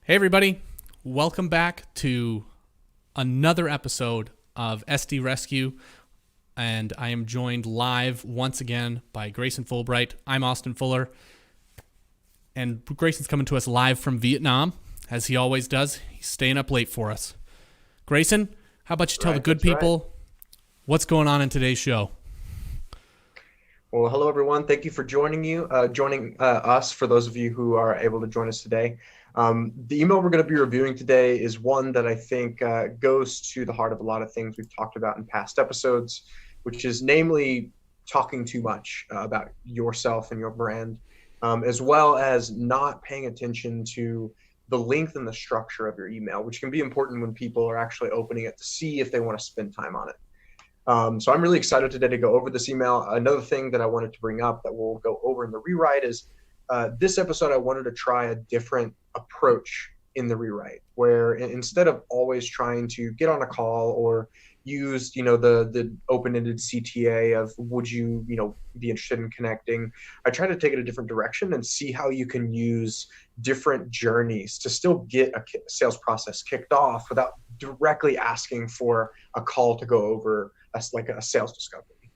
Hey everybody, welcome back to another episode of SDRescue, and I am joined live once again by Grayson Fulbright. I'm Austin Fuller, and Grayson's coming to us live from Vietnam, as he always does. He's staying up late for us. Grayson, how about you tell the good people what's going on in today's show? Well, hello everyone. Thank you for joining us. For those of you who are able to join us today, the email we're going to be reviewing today is one that I think goes to the heart of a lot of things we've talked about in past episodes, which is namely talking too much about yourself and your brand, as well as not paying attention to the length and the structure of your email, which can be important when people are actually opening it to see if they want to spend time on it. So I'm really excited today to go over this email. Another thing that I wanted to bring up that we'll go over in the rewrite is this episode, I wanted to try a different approach in the rewrite, where instead of always trying to get on a call or use, the open-ended CTA of would you, be interested in connecting, I try to take it a different direction and see how you can use different journeys to still get a sales process kicked off without directly asking for a call to go over like a sales discovery.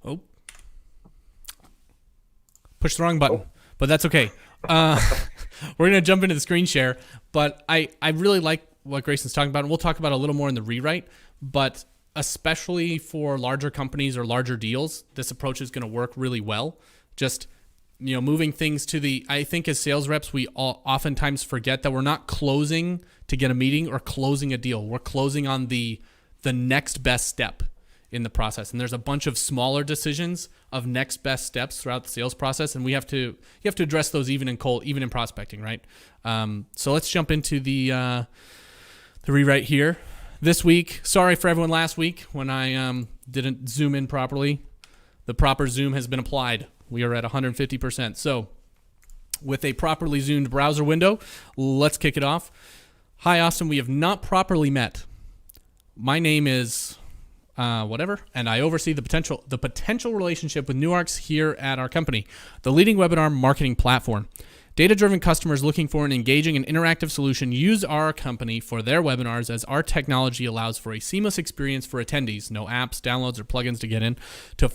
Oh, push the wrong button, but that's okay. We're going to jump into the screen share, but I really like what Grayson's talking about, and we'll talk about a little more in the rewrite, but especially for larger companies or larger deals, this approach is going to work really well. Just, moving things to I think as sales reps, we oftentimes forget that we're not closing to get a meeting or closing a deal. We're closing on the next best step in the process. And there's a bunch of smaller decisions of next best steps throughout the sales process. And you have to address those even in prospecting, right? So let's jump into the rewrite here. This week, sorry for everyone last week when I didn't zoom in properly. The proper zoom has been applied. We are at 150%. So with a properly zoomed browser window, let's kick it off. Hi, Austin. We have not properly met. My name is whatever, and I oversee the potential relationship with Nuarx here at our company, the leading webinar marketing platform. Data-driven customers looking for an engaging and interactive solution use our company for their webinars, as our technology allows for a seamless experience for attendees, no apps, downloads, or plugins to get in, to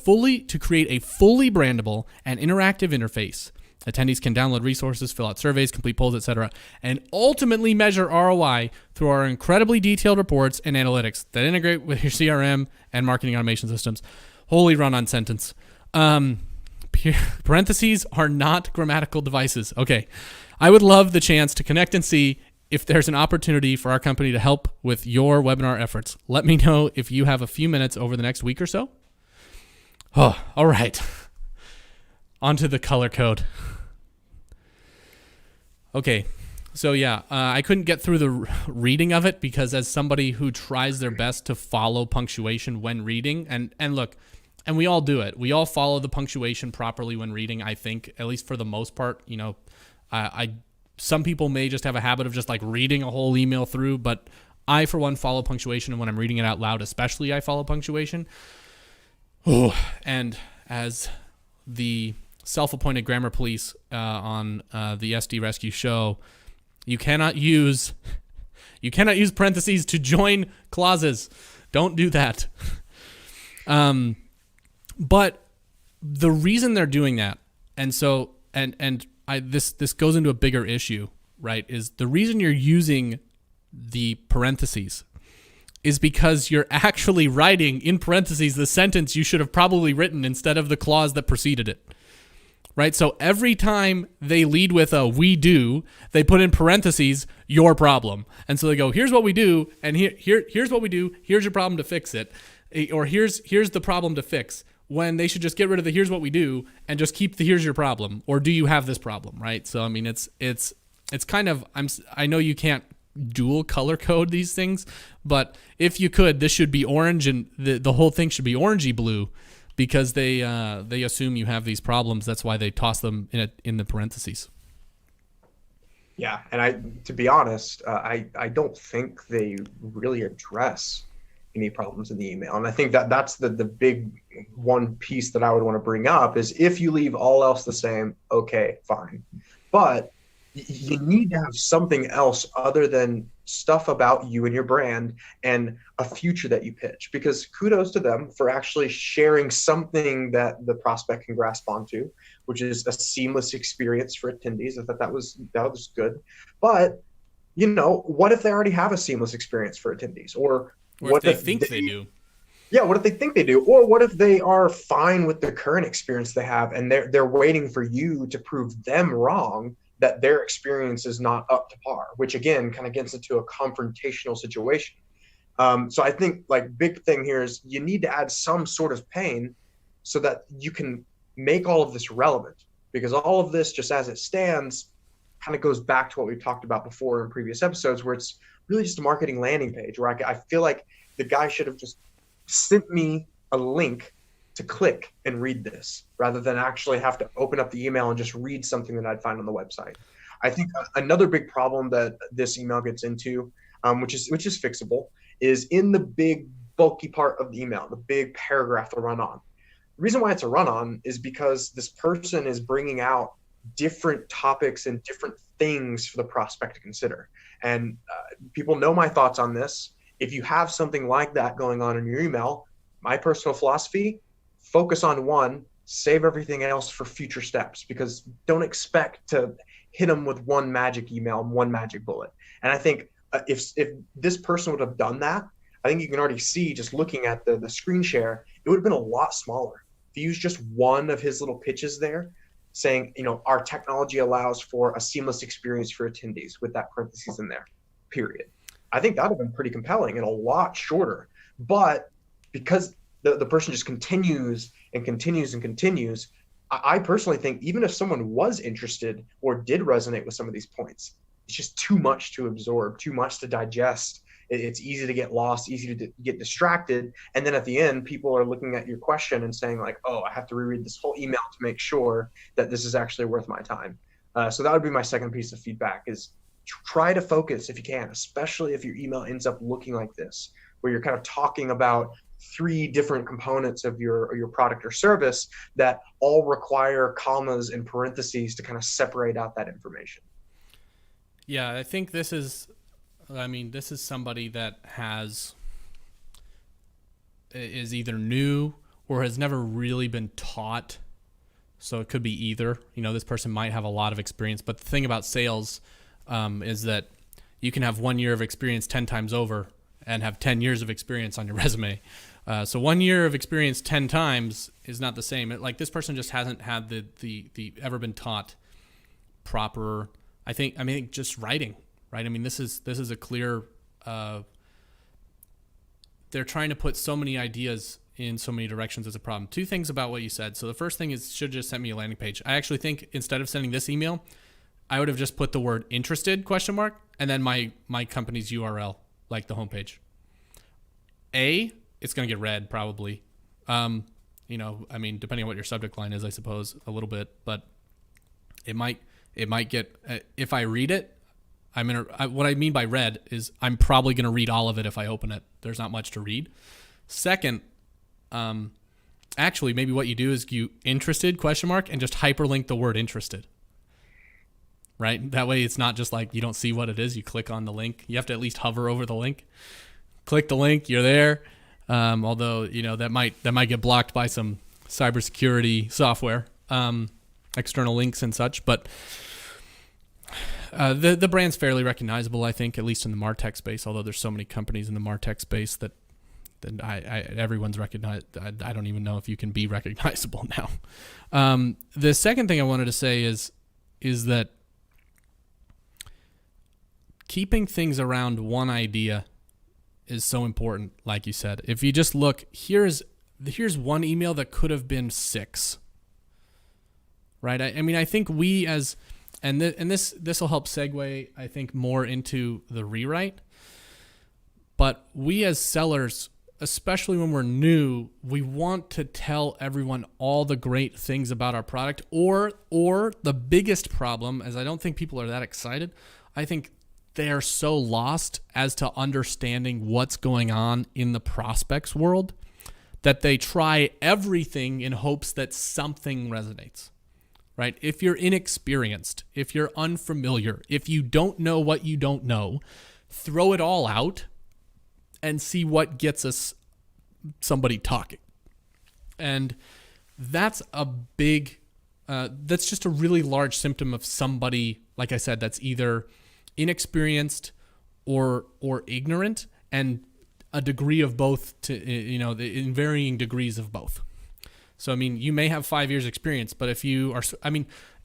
create a fully brandable and interactive interface. Attendees can download resources, fill out surveys, complete polls, etc., and ultimately measure ROI through our incredibly detailed reports and analytics that integrate with your CRM and marketing automation systems. Holy run-on sentence. Parentheses are not grammatical devices. Okay. I would love the chance to connect and see if there's an opportunity for our company to help with your webinar efforts. Let me know if you have a few minutes over the next week or so. Oh, all right. Onto the color code. Okay, so yeah, I couldn't get through the reading of it because as somebody who tries their best to follow punctuation when reading, and look, and we all do it. We all follow the punctuation properly when reading, I think, at least for the most part. Some people may just have a habit of just like reading a whole email through, but I, for one, follow punctuation, and when I'm reading it out loud, especially, I follow punctuation. Oh, and as the self-appointed grammar police on the SDRescue show, you cannot use parentheses to join clauses. Don't do that. But the reason they're doing that, and so this goes into a bigger issue, right? Is the reason you're using the parentheses is because you're actually writing in parentheses the sentence you should have probably written instead of the clause that preceded it. Right? So every time they lead with a "we do," they put in parentheses "your problem." And so they go, "Here's what we do," and here's what we do, here's your problem to fix it. Or here's the problem to fix. When they should just get rid of the "here's what we do" and just keep the "here's your problem," or "do you have this problem?" Right? So I mean it's kind of, I know you can't dual color code these things, but if you could, this should be orange and the whole thing should be orangey blue. Because they assume you have these problems. That's why they toss them in the parentheses. Yeah, and to be honest, I don't think they really address any problems in the email. And I think that's the big one piece that I would want to bring up is if you leave all else the same, okay, fine. But You need to have something else other than stuff about you and your brand and a future that you pitch, because kudos to them for actually sharing something that the prospect can grasp onto, which is a seamless experience for attendees. I thought that was good. But what if they already have a seamless experience for attendees? Or Or if what they if think they do. yeah, what if they think they do? Or what if they are fine with the current experience they have and they're waiting for you to prove them wrong, that their experience is not up to par, which again kind of gets into a confrontational situation. So I think like big thing here is you need to add some sort of pain so that you can make all of this relevant, because all of this just as it stands kind of goes back to what we've talked about before in previous episodes, where it's really just a marketing landing page where I feel like the guy should have just sent me a link to click and read this rather than actually have to open up the email and just read something that I'd find on the website. I think another big problem that this email gets into, which is fixable, is in the big bulky part of the email, the big paragraph to run on. The reason why it's a run on is because this person is bringing out different topics and different things for the prospect to consider. And people know my thoughts on this. If you have something like that going on in your email, my personal philosophy, focus on one, save everything else for future steps, because don't expect to hit them with one magic email, one magic bullet. And I think if this person would have done that, I think you can already see just looking at the screen share, it would have been a lot smaller. If you use just one of his little pitches there, saying, our technology allows for a seamless experience for attendees with that parentheses in there, period. I think that would have been pretty compelling and a lot shorter. But because the person just continues and continues and continues, I personally think even if someone was interested or did resonate with some of these points, it's just too much to absorb, too much to digest. It's easy to get lost, easy to get distracted. And then at the end, people are looking at your question and saying like, oh, I have to reread this whole email to make sure that this is actually worth my time. So that would be my second piece of feedback is try to focus if you can, especially if your email ends up looking like this, where you're kind of talking about 3 different components of your product or service that all require commas and parentheses to kind of separate out that information. Yeah, I think this is somebody that is either new or has never really been taught. So it could be either. This person might have a lot of experience, but the thing about sales is that you can have 1 year of experience 10 times over and have 10 years of experience on your resume. So 1 year of experience 10 times is not the same. Like this person just hasn't had the ever been taught proper. I mean, just writing, right? I mean, this is a clear. They're trying to put so many ideas in so many directions as a problem. 2 things about what you said. So the first thing is should have just sent me a landing page. I actually think instead of sending this email, I would have just put the word interested ? And then my company's URL, like the homepage. It's going to get read probably. I mean, depending on what your subject line is, I suppose a little bit, but it might get, if I read it, what I mean by read is I'm probably going to read all of it if I open it. There's not much to read. Second, actually maybe what you do is you interested ? And just hyperlink the word interested. Right? That way it's not just like you don't see what it is. You click on the link. You have to at least hover over the link. Click the link. You're there. Although, that might get blocked by some cybersecurity software, external links and such. But the brand's fairly recognizable, I think, at least in the MarTech space, although there's so many companies in the MarTech space that everyone's recognized. I don't even know if you can be recognizable now. The second thing I wanted to say is that keeping things around one idea is so important, like you said. If you just look, here's one email that could have been 6. Right? I mean, I think we as and this will help segue, I think, more into the rewrite. But we as sellers, especially when we're new, we want to tell everyone all the great things about our product, or the biggest problem, as I don't think people are that excited. I think they are so lost as to understanding what's going on in the prospects world that they try everything in hopes that something resonates. right? If you're inexperienced, if you're unfamiliar, if you don't know what you don't know, throw it all out and see what gets us somebody talking. And that's that's just a really large symptom of somebody, like I said, that's either inexperienced or ignorant, and a degree of both, to, in varying degrees of both. So, I mean, you may have 5 years experience, but if you are,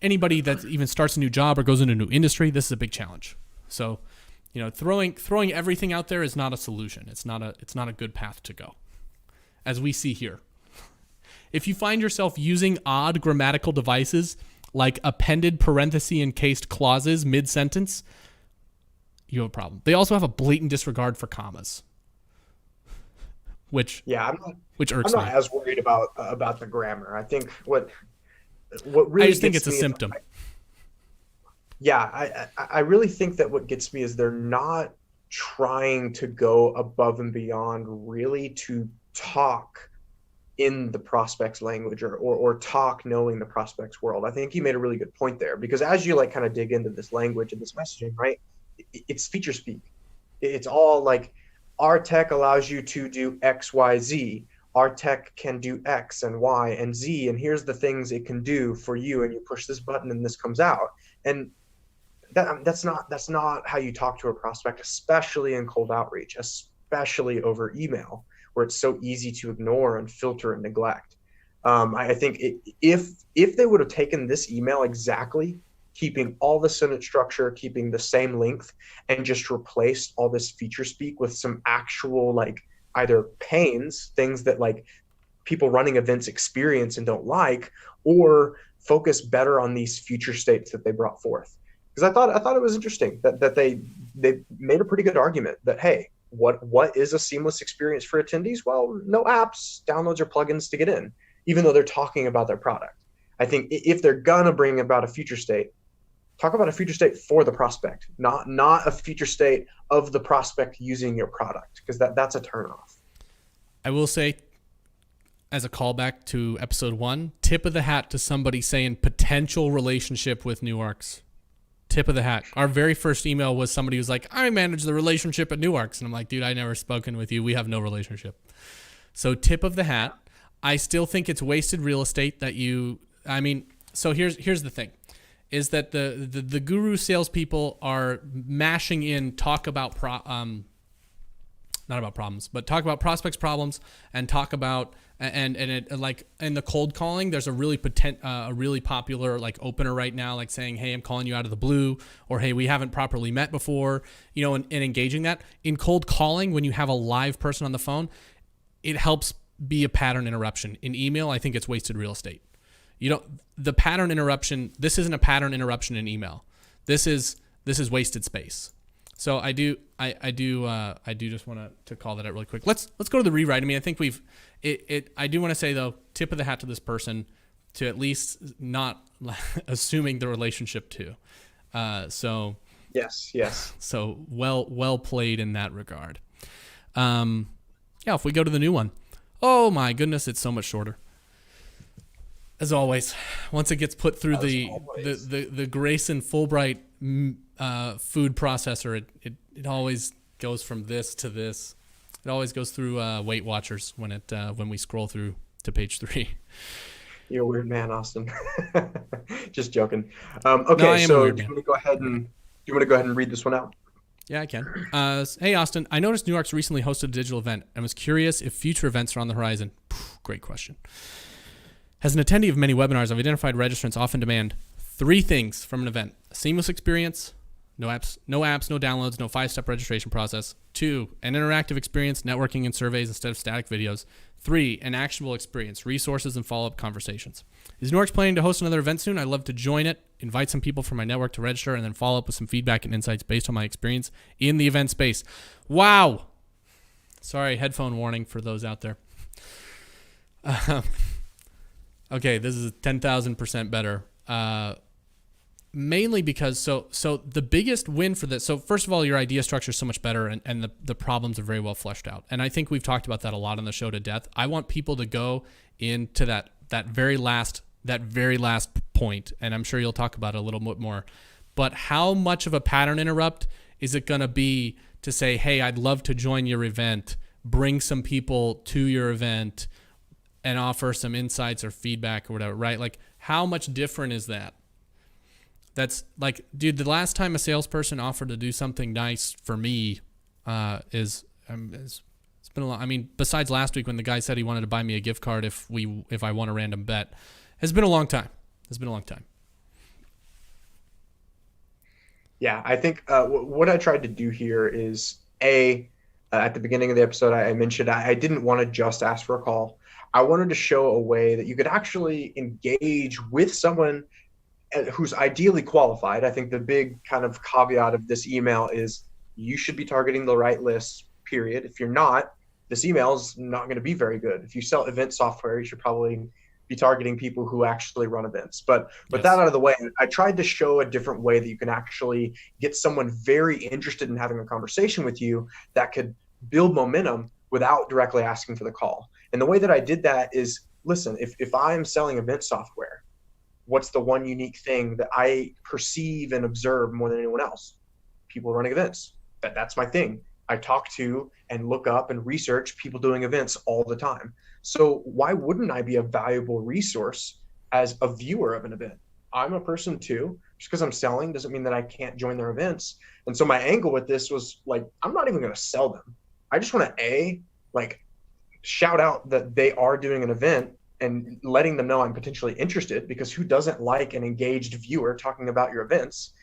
anybody that even starts a new job or goes into a new industry, this is a big challenge. So, throwing everything out there is not a solution. It's not a good path to go, as we see here. If you find yourself using odd grammatical devices like appended parenthesis encased clauses mid-sentence, you have a problem. They also have a blatant disregard for commas, which irks I'm not me. as worried about the grammar. I think what really I just think it's a symptom. I really think that what gets me is they're not trying to go above and beyond really to talk in the prospect's language or talk knowing the prospect's world. I think you made a really good point there, because as you kind of dig into this language and this messaging, right, it's feature speak. It's all like, our tech allows you to do X, Y, Z. Our tech can do X and Y and Z, and here's the things it can do for you, and you push this button and this comes out. And that's not how you talk to a prospect, especially in cold outreach, especially over email, where it's so easy to ignore and filter and neglect. I think if they would have taken this email exactly, keeping all the sentence structure, keeping the same length, and just replaced all this feature speak with some actual either pains, things that people running events experience and don't like, or focus better on these future states that they brought forth. Because I thought it was interesting that they made a pretty good argument that, hey, what is a seamless experience for attendees? Well, no apps, downloads, or plugins to get in, even though they're talking about their product. I think if they're gonna bring about a future state, talk about a future state for the prospect, not a future state of the prospect using your product, because that's a turnoff. I will say, as a callback to episode 1, tip of the hat to somebody saying potential relationship with Newarks. Tip of the hat. Our very first email was somebody who's like, I manage the relationship at Newarks. And I'm like, dude, I never spoken with you. We have no relationship. So tip of the hat. I still think it's wasted real estate that so here's the thing, is that the guru salespeople are mashing in talk about not about problems, but talk about prospects' problems, and talk about and it, like in the cold calling, there's a really popular opener right now, saying, hey, I'm calling you out of the blue, or hey, we haven't properly met before, and engaging that in cold calling when you have a live person on the phone. It helps be a pattern interruption. In email, I think it's wasted real estate. The pattern interruption, this isn't a pattern interruption in email. This is wasted space. So I do just want to call that out really quick. Let's go to the rewrite. I think I do want to say, though, tip of the hat to this person to at least not assuming the relationship too. So yes. So well played in that regard. If we go to the new one, oh my goodness, it's so much shorter. As always, once it gets put through the Grayson Fulbright food processor, it always goes from this to this. It always goes through Weight Watchers when we scroll through to page 3. You're a weird man, Austin. Just joking. Okay, no, so do you want to go ahead and read this one out? Yeah, I can. Hey, Austin, I noticed Newarks recently hosted a digital event and was curious if future events are on the horizon. Great question. As an attendee of many webinars, I've identified registrants often demand 3 things from an event: a seamless experience, no apps, no downloads, no 5-step registration process. 2, an interactive experience, networking and surveys instead of static videos. 3, an actionable experience, resources and follow-up conversations. Is Newarks planning to host another event soon? I'd love to join it, invite some people from my network to register, and then follow up with some feedback and insights based on my experience in the event space. Wow. Sorry, headphone warning for those out there. Okay, this is 10,000% better. Mainly because, so the biggest win for this, so first of all, your idea structure is so much better, and the problems are very well fleshed out. And I think we've talked about that a lot on the show to death. I want people to go into that very last point, and I'm sure you'll talk about it a little bit more, but how much of a pattern interrupt is it going to be to say, hey, I'd love to join your event, bring some people to your event, and offer some insights or feedback or whatever, right? Like, how much different is that? That's like, dude, the last time a salesperson offered to do something nice for me it's been a lot. I mean, besides last week when the guy said he wanted to buy me a gift card if I won a random bet, has been a long time. It's been a long time. Yeah, I think what I tried to do here is at the beginning of the episode, I mentioned I didn't want to just ask for a call. I wanted to show a way that you could actually engage with someone who's ideally qualified. I think the big kind of caveat of this email is you should be targeting the right list, period. If you're not, this email is not going to be very good. If you sell event software, you should probably be targeting people who actually run events. But with that out of the way, I tried to show a different way that you can actually get someone very interested in having a conversation with you that could build momentum without directly asking for the call. And the way that I did that is, listen, if I'm selling event software, what's the one unique thing that I perceive and observe more than anyone else? People running events. That's my thing. I talk to and look up and research people doing events all the time. So why wouldn't I be a valuable resource as a viewer of an event? I'm a person too. Just because I'm selling doesn't mean that I can't join their events. And so my angle with this was like, I'm not even going to sell them. I just want to shout out that they are doing an event and letting them know I'm potentially interested, because who doesn't like an engaged viewer talking about your events?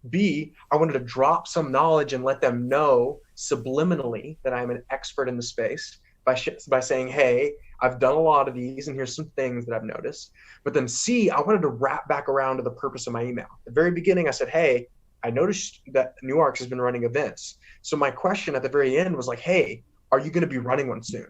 B, I wanted to drop some knowledge and let them know subliminally that I'm an expert in the space by saying, hey, I've done a lot of these and here's some things that I've noticed. But then C, I wanted to wrap back around to the purpose of my email. At the very beginning, I said, hey, I noticed that New Arcs has been running events. So my question at the very end was like, hey, are you going to be running one soon?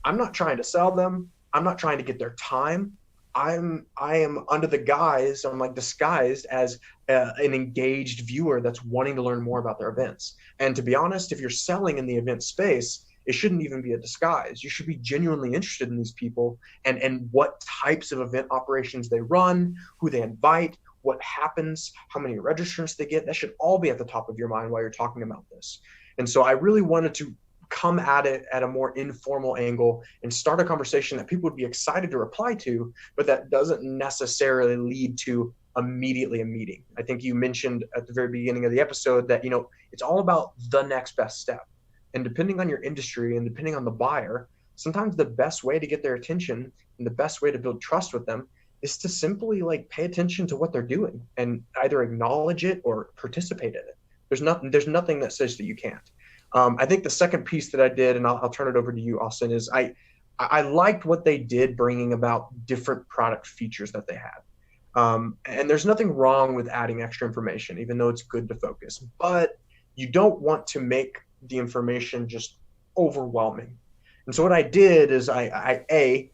I'm not trying to sell them. I'm not trying to get their time. I am under the guise, I'm like disguised as an engaged viewer that's wanting to learn more about their events. And to be honest, if you're selling in the event space, it shouldn't even be a disguise. You should be genuinely interested in these people and what types of event operations they run, who they invite, what happens, how many registrants they get. That should all be at the top of your mind while you're talking about this. And so I really wanted to come at it at a more informal angle and start a conversation that people would be excited to reply to, but that doesn't necessarily lead to immediately a meeting. I think you mentioned at the very beginning of the episode that, it's all about the next best step. And depending on your industry and depending on the buyer, sometimes the best way to get their attention and the best way to build trust with them is to simply pay attention to what they're doing and either acknowledge it or participate in it. There's nothing that says that you can't. I think the second piece that I did, and I'll turn it over to you, Austin, is I liked what they did, bringing about different product features that they had. And there's nothing wrong with adding extra information, even though it's good to focus. But you don't want to make the information just overwhelming. And so what I did is I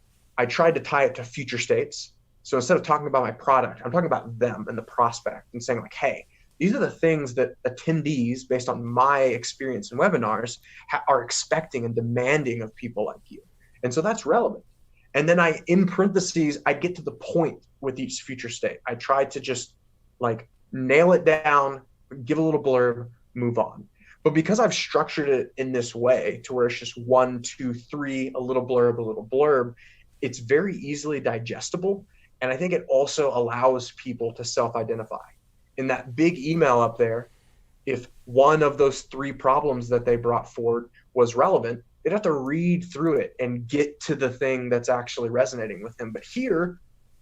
tried to tie it to future states. So instead of talking about my product, I'm talking about them and the prospect and saying hey, these are the things that attendees, based on my experience in webinars, are expecting and demanding of people like you. And so that's relevant. And then in parentheses, I get to the point with each future state. I try to just nail it down, give a little blurb, move on. But because I've structured it in this way to where it's just 1, 2, 3, a little blurb, it's very easily digestible. And I think it also allows people to self-identify. In that big email up there, if one of those 3 problems that they brought forward was relevant, they'd have to read through it and get to the thing that's actually resonating with them. But here,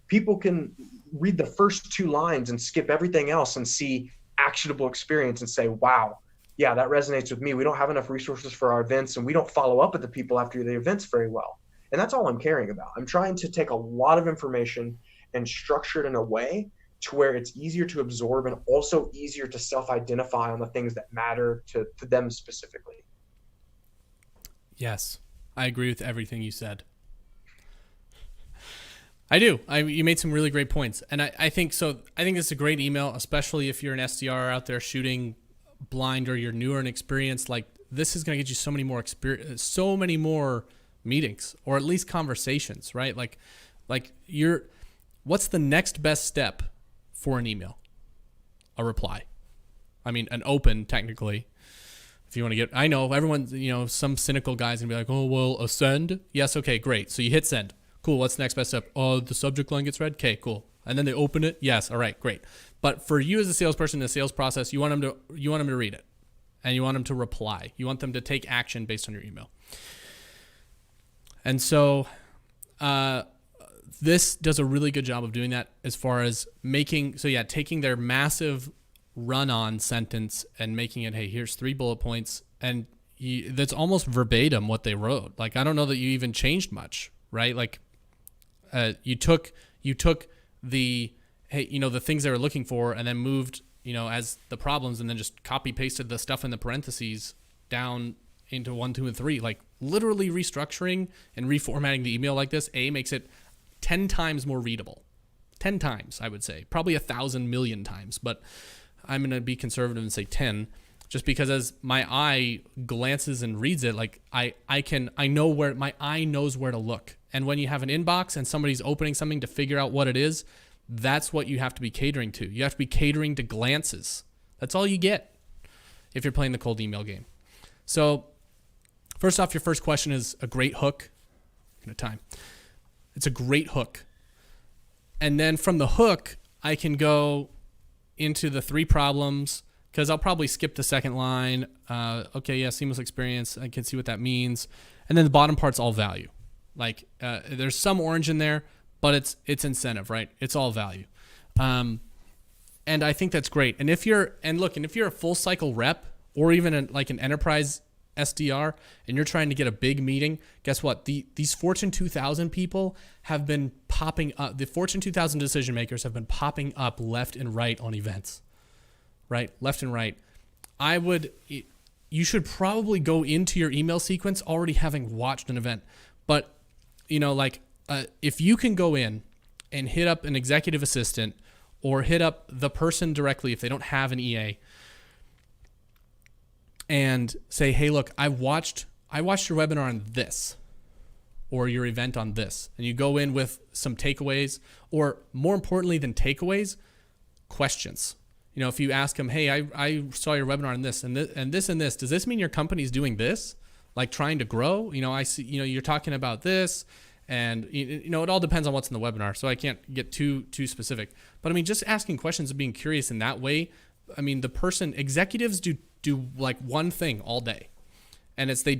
people can read the first 2 lines and skip everything else and see actionable experience and say, wow, yeah, that resonates with me. We don't have enough resources for our events, and we don't follow up with the people after the events very well. And that's all I'm caring about. I'm trying to take a lot of information and structure it in a way to where it's easier to absorb and also easier to self-identify on the things that matter to them specifically. Yes, I agree with everything you said. I do. You made some really great points. And I think so. I think it's a great email, especially if you're an SDR out there shooting blind or you're newer in experience. This is going to get you so many more experience, so many more meetings, or at least conversations, right? What's the next best step for an email? A reply. I mean, an open, technically. If you want to get, I know everyone, some cynical guys gonna be like, oh, well, a send? Yes, okay, great. So you hit send. Cool, what's the next best step? Oh, the subject line gets read? Okay, cool. And then they open it? Yes, all right, great. But for you as a salesperson in the sales process, you want them to read it. And you want them to reply. You want them to take action based on your email. And so this does a really good job of doing that as far as taking their massive run-on sentence and making it, hey, here's 3 bullet points, and that's almost verbatim what they wrote. Like, I don't know that you even changed much, right? Like, you took the, hey, the things they were looking for, and then moved, as the problems, and then just copy pasted the stuff in the parentheses down into 1, 2, and 3. Like, literally restructuring and reformatting the email like this, makes it 10 times more readable. 10 times, I would say. Probably 1,000 million times, but I'm going to be conservative and say 10, just because as my eye glances and reads it, like I know where my eye knows where to look. And when you have an inbox and somebody's opening something to figure out what it is, that's what you have to be catering to. You have to be catering to glances. That's all you get if you're playing the cold email game. So first off, your first question is a great hook. It's a great hook. And then from the hook, I can go into the 3 problems, because I'll probably skip the second line. Seamless experience. I can see what that means. And then the bottom part's all value. Like, there's some orange in there, but it's incentive, right? It's all value. And I think that's great. And if you're a full cycle rep, or even an enterprise SDR, and you're trying to get a big meeting, guess what? These Fortune 2000 people have been popping up. The Fortune 2000 decision makers have been popping up left and right on events, right? Left and right. You should probably go into your email sequence already having watched an event. But, if you can go in and hit up an executive assistant or hit up the person directly if they don't have an EA, and say, hey, look, I watched your webinar on this, or your event on this, and you go in with some takeaways, or more importantly than takeaways, questions. If you ask them, hey, I saw your webinar on this and this and this and this, does this mean your company's doing this, like trying to grow? I see, you're talking about this, and it all depends on what's in the webinar, so I can't get too specific. But I mean, just asking questions and being curious in that way. I mean, executives do like one thing all day, and it's they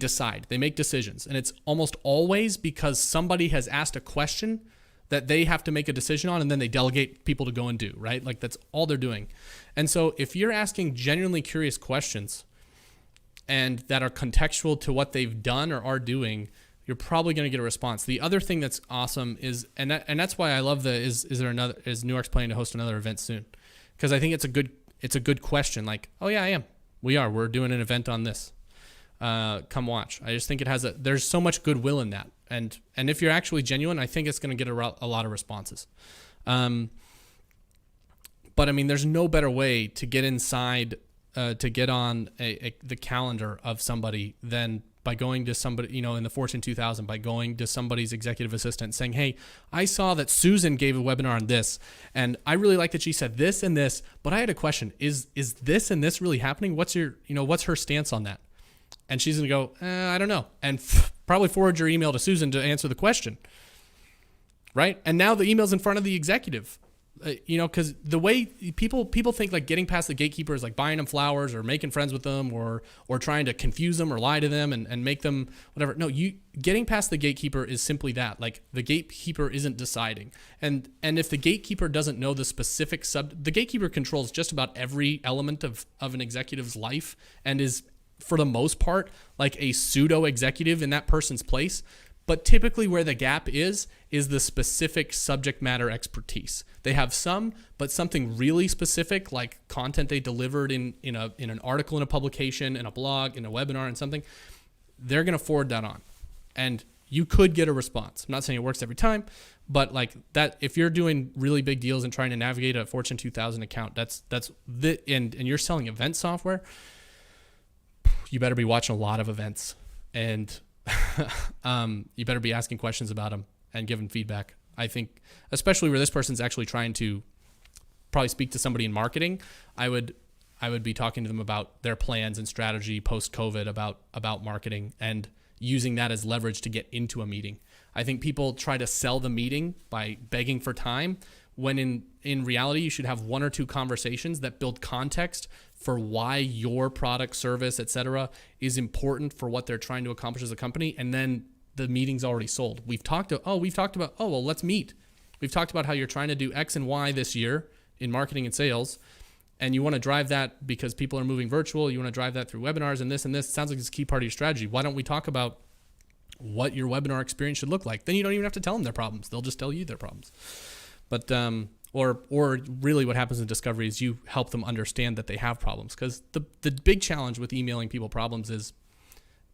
make decisions, and it's almost always because somebody has asked a question that they have to make a decision on, and then they delegate people to go and do, right? Like, that's all they're doing. And so if you're asking genuinely curious questions and that are contextual to what they've done or are doing, you're probably going to get a response. The other thing that's awesome is, and that's why I love is New York's planning to host another event soon? Because I think it's a good question. Like, oh yeah, I am. We're doing an event on this. Come watch. I just think there's so much goodwill in that. And if you're actually genuine, I think it's going to get a lot of responses. But I mean, there's no better way to get inside, to get on the calendar of somebody than by going to somebody, in the Fortune 2000, by going to somebody's executive assistant saying, hey, I saw that Susan gave a webinar on this, and I really like that she said this and this, but I had a question. Is this and this really happening? What's her stance on that? And she's going to go, I don't know. And probably forward your email to Susan to answer the question. Right? And now the email's in front of the executive. Because the way people think like getting past the gatekeeper is like buying them flowers or making friends with them or trying to confuse them or lie to them and make them whatever. No, getting past the gatekeeper is simply that. Like, the gatekeeper isn't deciding. And if the gatekeeper doesn't know the specific the gatekeeper controls just about every element of an executive's life and is, for the most part, like a pseudo executive in that person's place. But typically where the gap is the specific subject matter expertise. They have some, but something really specific, like content they delivered in an article, in a publication, in a blog, in a webinar, and something, they're going to forward that on. And you could get a response. I'm not saying it works every time, but like that, if you're doing really big deals and trying to navigate a Fortune 2000 account, and you're selling event software, you better be watching a lot of events, and you better be asking questions about them and giving feedback. I think, especially where this person's actually trying to probably speak to somebody in marketing, I would be talking to them about their plans and strategy post-COVID about marketing and using that as leverage to get into a meeting. I think people try to sell the meeting by begging for time, when in reality, you should have one or two conversations that build context for why your product, service, etc., is important for what they're trying to accomplish as a company, and then the meeting's already sold. We've talked about, well, let's meet. We've talked about how you're trying to do X and Y this year in marketing and sales, and you want to drive that because people are moving virtual. You want to drive that through webinars and this and this. It sounds like it's a key part of your strategy. Why don't we talk about what your webinar experience should look like? Then you don't even have to tell them their problems. They'll just tell you their problems. But or really what happens in discovery is you help them understand that they have problems, because the big challenge with emailing people problems is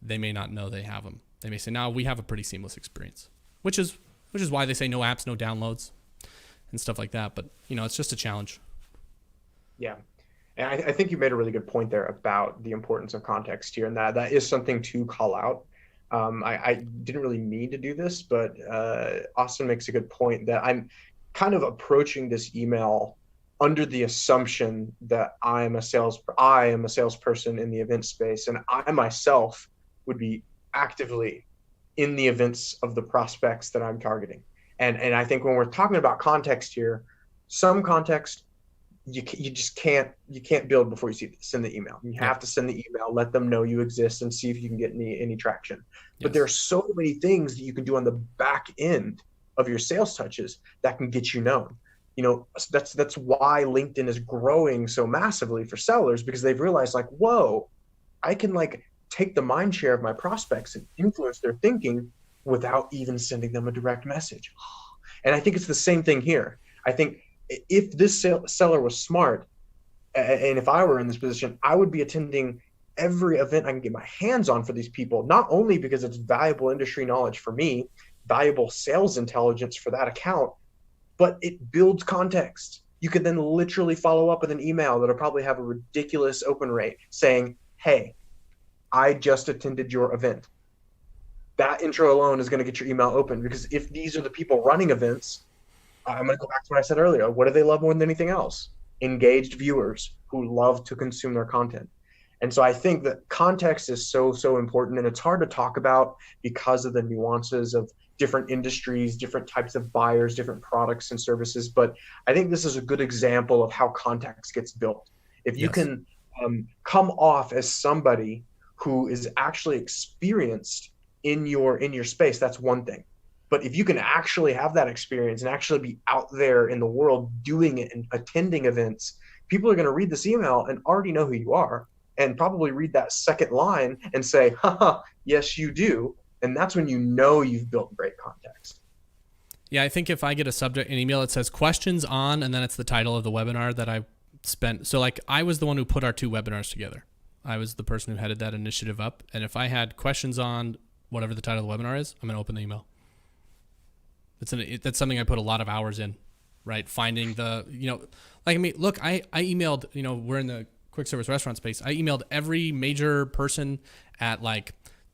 they may not know they have them. They may say, no, we have a pretty seamless experience, which is why they say no apps, no downloads and stuff like that. But, it's just a challenge. Yeah. And I think you made a really good point there about the importance of context here, and that is something to call out. I didn't really mean to do this, but Austin makes a good point that I'm kind of approaching this email under the assumption that I am a salesperson in the event space, and I myself would be actively in the events of the prospects that I'm targeting. And I think when we're talking about context here, some context you just can't build before you send the email. You have to send the email, let them know you exist, and see if you can get any traction. Yes. But there are so many things that you can do on the back end of your sales touches that can get you known. That's why LinkedIn is growing so massively for sellers, because they've realized, like, whoa, I can take the mind share of my prospects and influence their thinking without even sending them a direct message. And I think it's the same thing here. I think if this seller was smart, and if I were in this position, I would be attending every event I can get my hands on for these people, not only because it's valuable industry knowledge for me, valuable sales intelligence for that account, but it builds context. You could then literally follow up with an email that'll probably have a ridiculous open rate saying, hey, I just attended your event. That intro alone is going to get your email open, because if these are the people running events, I'm going to go back to what I said earlier. What do they love more than anything else? Engaged viewers who love to consume their content. And so I think that context is so important, and it's hard to talk about because of the nuances of different industries, different types of buyers, different products and services. But I think this is a good example of how context gets built. If you can come off as somebody who is actually experienced in your space, that's one thing. But if you can actually have that experience and actually be out there in the world doing it and attending events, people are going to read this email and already know who you are, and probably read that second line and say, haha, yes, you do. And that's when you've built great context. Yeah, I think if I get an email that says questions on, and then it's the title of the webinar that I spent. So I was the one who put our 2 webinars together. I was the person who headed that initiative up. And if I had questions on whatever the title of the webinar is, I'm going to open the email. That's something I put a lot of hours in, right? Finding I emailed, we're in the quick service restaurant space. I emailed every major person at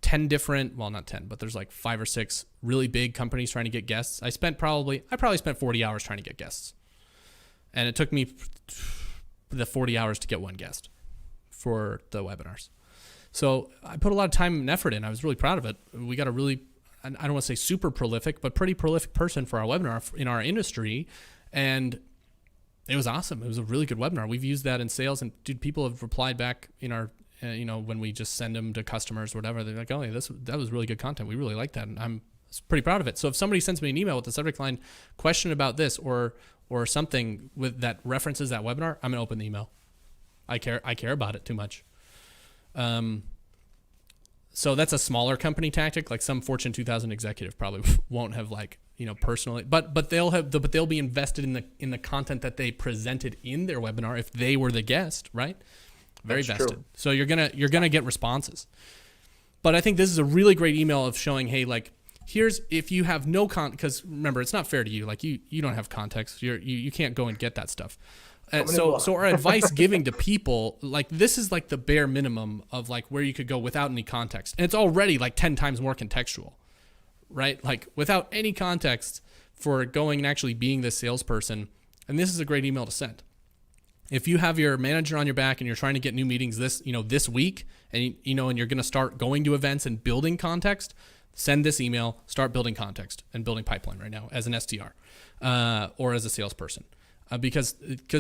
10 different, well, not 10, but there's 5 or 6 really big companies trying to get guests. I probably spent 40 hours trying to get guests. And it took me the 40 hours to get one guest for the webinars. So I put a lot of time and effort in. I was really proud of it. We got a really, I don't want to say super prolific, but pretty prolific person for our webinar in our industry. And it was awesome. It was a really good webinar. We've used that in sales, and people have replied back in our, when we just send them to customers or whatever, they're like, oh, yeah, that was really good content. We really like that. And I'm pretty proud of it. So if somebody sends me an email with the subject line, question about this or something with that references that webinar, I'm going to open the email. I care about it too much. So that's a smaller company tactic. Some Fortune 2000 executive probably won't have personally, but they'll be invested in the content that they presented in their webinar if they were the guest, right? Very vested. True. So you're gonna get responses. But I think this is a really great email of showing, hey, here's, if you have no because remember, it's not fair to you. You don't have context. You can't go and get that stuff. So our advice giving to people, this is the bare minimum of where you could go without any context. And it's already 10 times more contextual, right? Without any context for going and actually being this salesperson. And this is a great email to send. If you have your manager on your back and you're trying to get new meetings this week, and and you're going to start going to events and building context, send this email, start building context and building pipeline right now as an SDR or as a salesperson. Because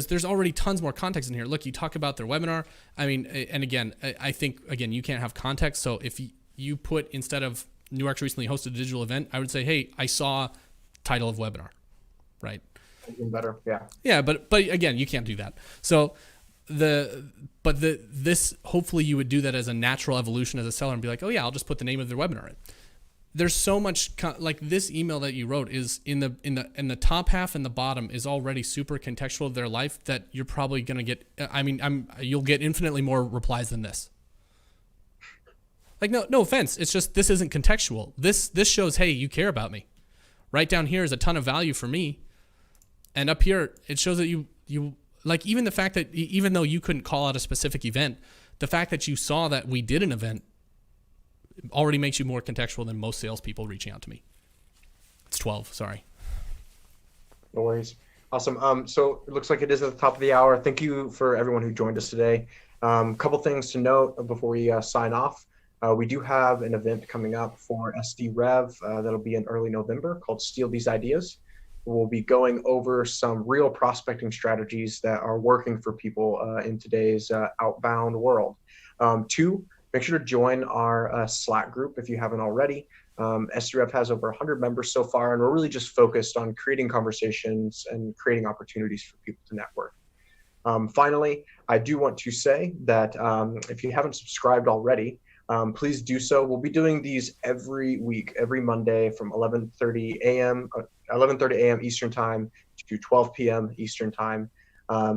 there's already tons more context in here. Look, you talk about their webinar. I mean, and again, I think, you can't have context. So if you put, instead of Newark's recently hosted a digital event, I would say, hey, I saw title of webinar, right? Even better, yeah. Yeah, but again, you can't do that. So this hopefully you would do that as a natural evolution as a seller and be like, oh yeah, I'll just put the name of their webinar in. There's so much like this email that you wrote is in the top half and the bottom is already super contextual of their life that you're probably going to get. You'll get infinitely more replies than this. Like, no offense. It's just, this isn't contextual. This shows, hey, you care about me. Right down here is a ton of value for me. And up here, it shows that you like, even the fact that even though you couldn't call out a specific event, the fact that you saw that we did an event already makes you more contextual than most salespeople reaching out to me. It's 12, sorry. No worries. Awesome. So it looks like it is at the top of the hour. Thank you for everyone who joined us today. Couple things to note before we sign off. We do have an event coming up for SDRev that'll be in early November called Steal These Ideas. We'll be going over some real prospecting strategies that are working for people in today's outbound world. 2, make sure to join our Slack group if you haven't already. SDRev has over 100 members so far, and we're really just focused on creating conversations and creating opportunities for people to network. Finally, I do want to say that if you haven't subscribed already, please do so. We'll be doing these every week, every Monday from 11:30 a.m. Eastern Time to 12 p.m. Eastern Time.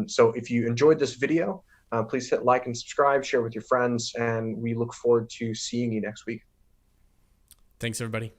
So if you enjoyed this video, please hit like and subscribe, share with your friends, and we look forward to seeing you next week. Thanks, everybody.